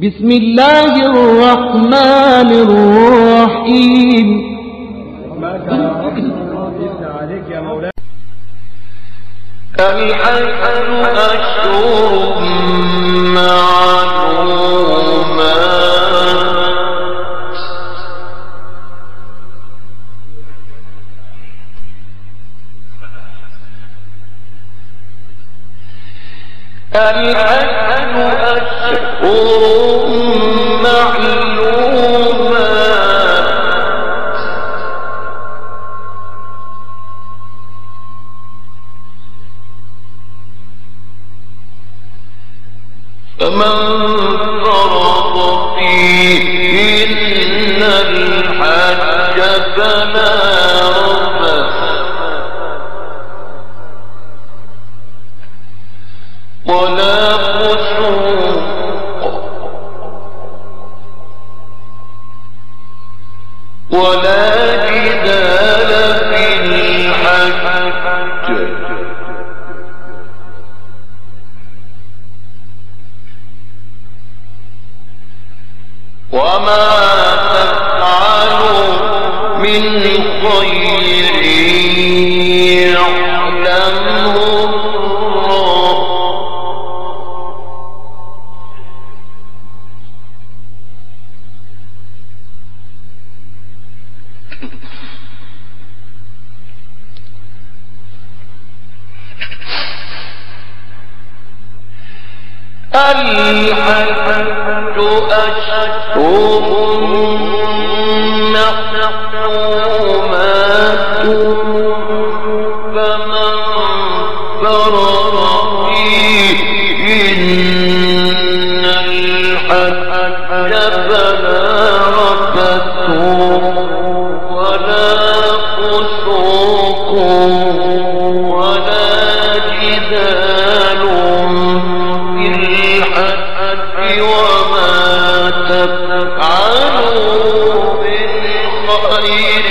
بسم الله الرحمن الرحيم. الحج أشهر معلومات فمن فرض فيهن الحج فلا رفث ولا فسوق ولا جدال في الحج وما تفعلوا من خير يعلمه الله الحج أشهر معلومات فمن فرض فيهن الحج فلا رفث ولا فسوق ولا جدال في الحج وما تفعلوا من خير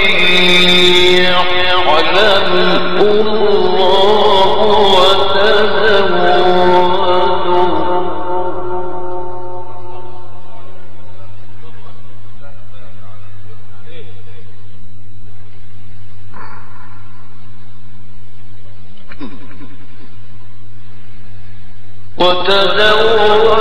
يعلمه الله وتزودوا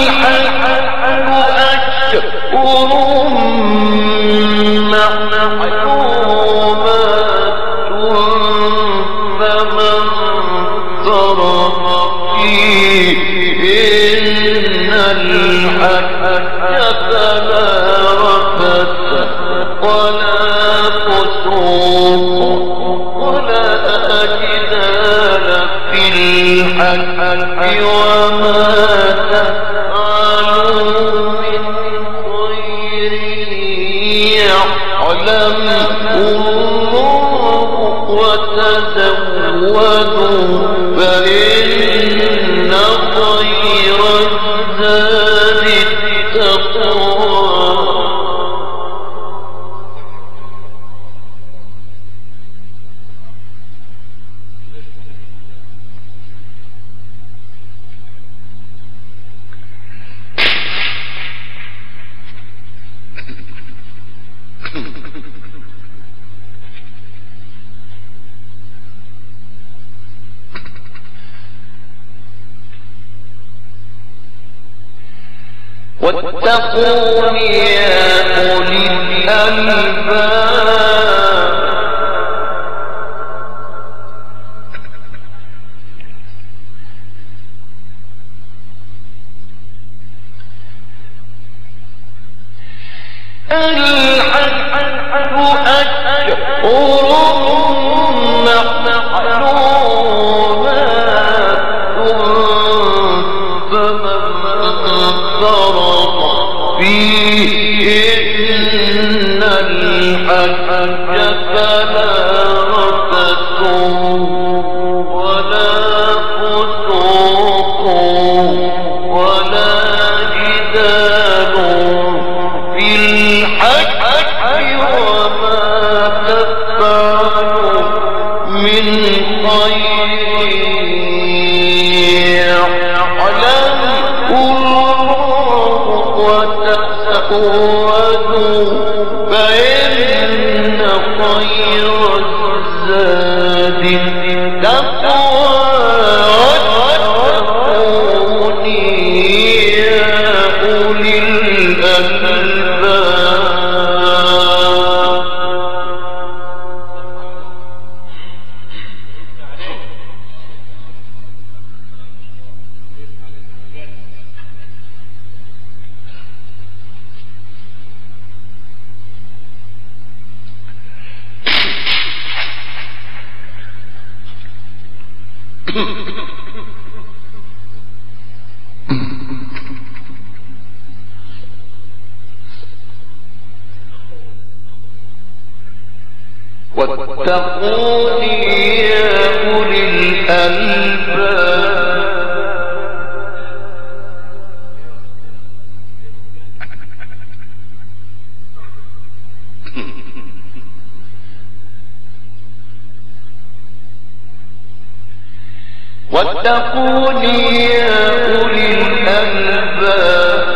الحج أشهر معلومات فمن فرض فيهن الحج فلا رفث ولا فسوق ولا جدال في الحج وما تفعلوا من خير يعلمه الله وتزودوا فإن خير الزاد التقوى واتقون يا أولي الألباب الحج أشهر معلومات فمن فرض فيهن الحج فلا رفث ولا فسوق واتقوني يا أولي الألباب واتقوني يا أولي الألباب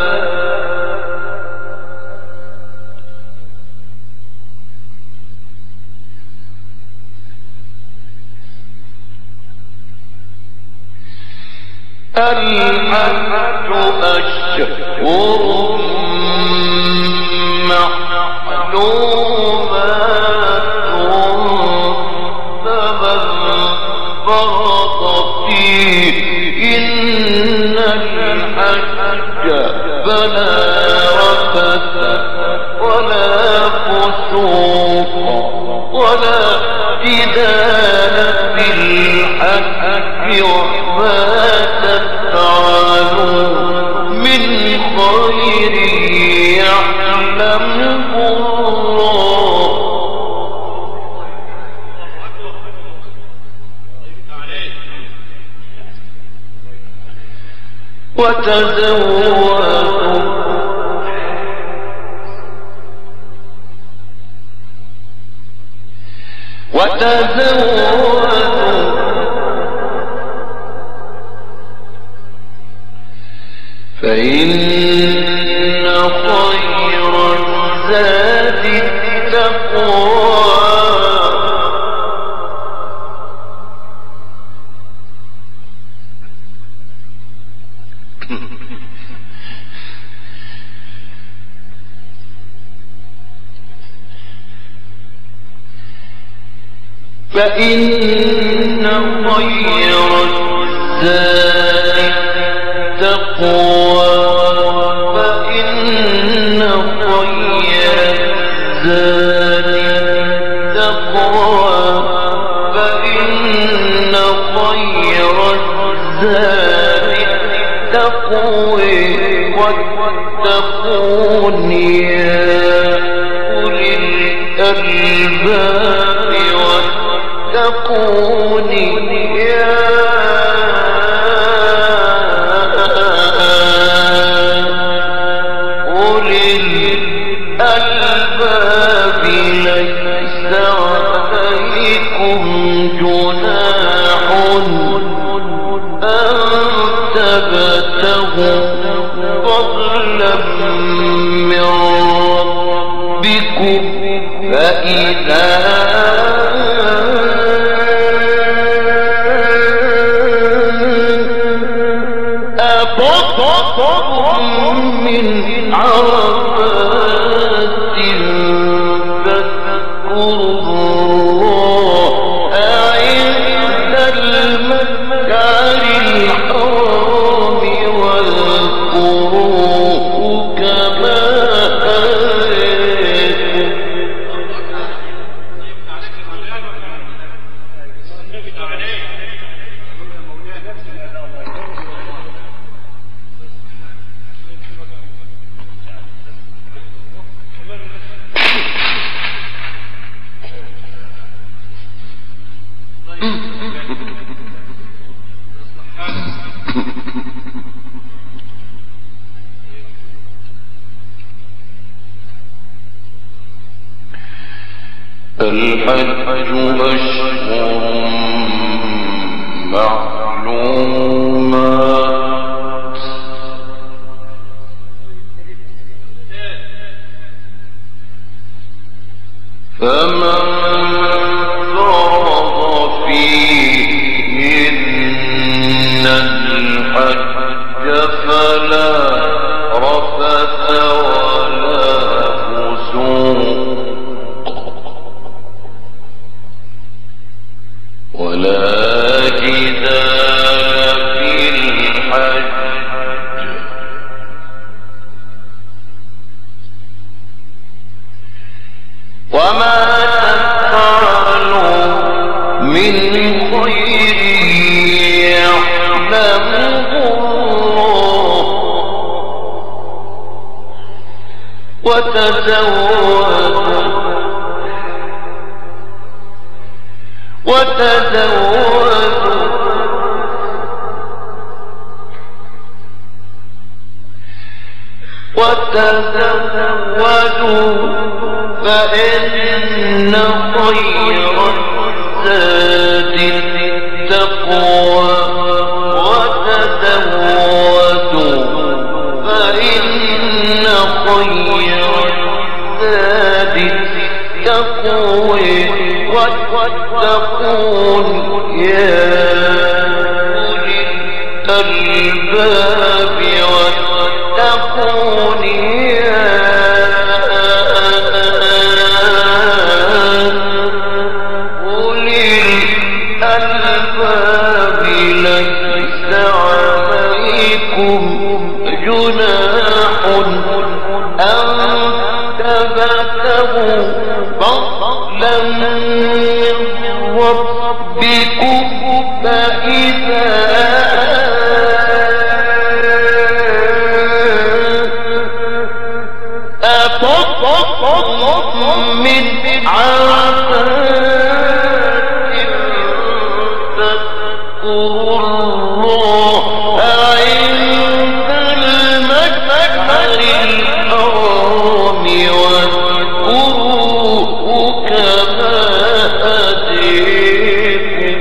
الحج أشهر معلومات فمن فرض فيهن الحج فلا رفث ولا فسوق ولا جدال في الحج وما تفعلوا من خير يعلمه الله وتزودوا فإن خير الزاد التقوى فإن خير الزاد التقوى فإن خير الزاد التقوى فإن خير الزاد التقوى واتقون يا أولي الألباب واتقوني يا أولي الألباب ليس عليكم جناح أن تبتغوا فضلا من ربكم فإذا من عرفات فاذكروا الله عند المشعر الحرام واذكروه كما الحج أشهر الحج فلا رفث ولا فسوق ولا جدال في الحج وما تفعلوا من خير يعلمه الله وتزودوا فإن خير الزاد التقوى وتزودوا فإن خير الزاد التقوى واتقون يا أولي الألباب واتقون يا أولي الألباب ليس عليكم جناح أن تبتغوا فضلا من ربكم فإذا أفضتم من عرفات فاذكروا الله عند المشعر الحرام واذكروه كما هديكم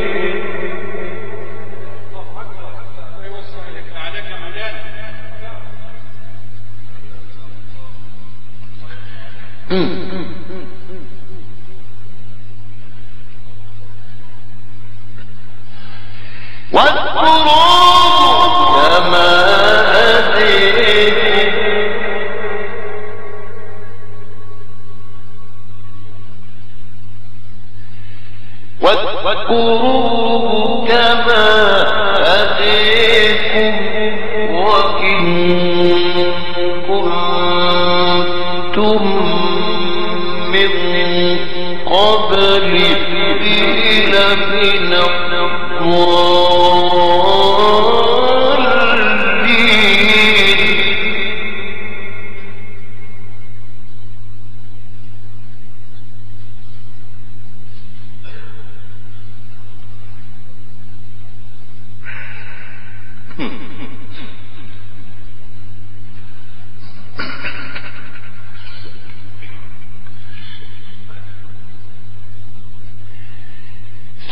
واذكروه كما هديكم واذكروه كما هديكم وإن كنتم من قبله لمن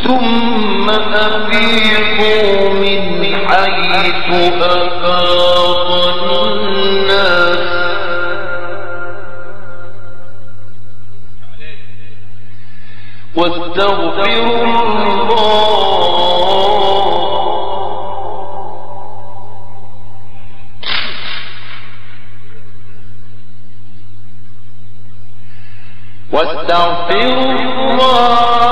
ثم أفيضوا من حيث أفاض الناس واستغفروا الله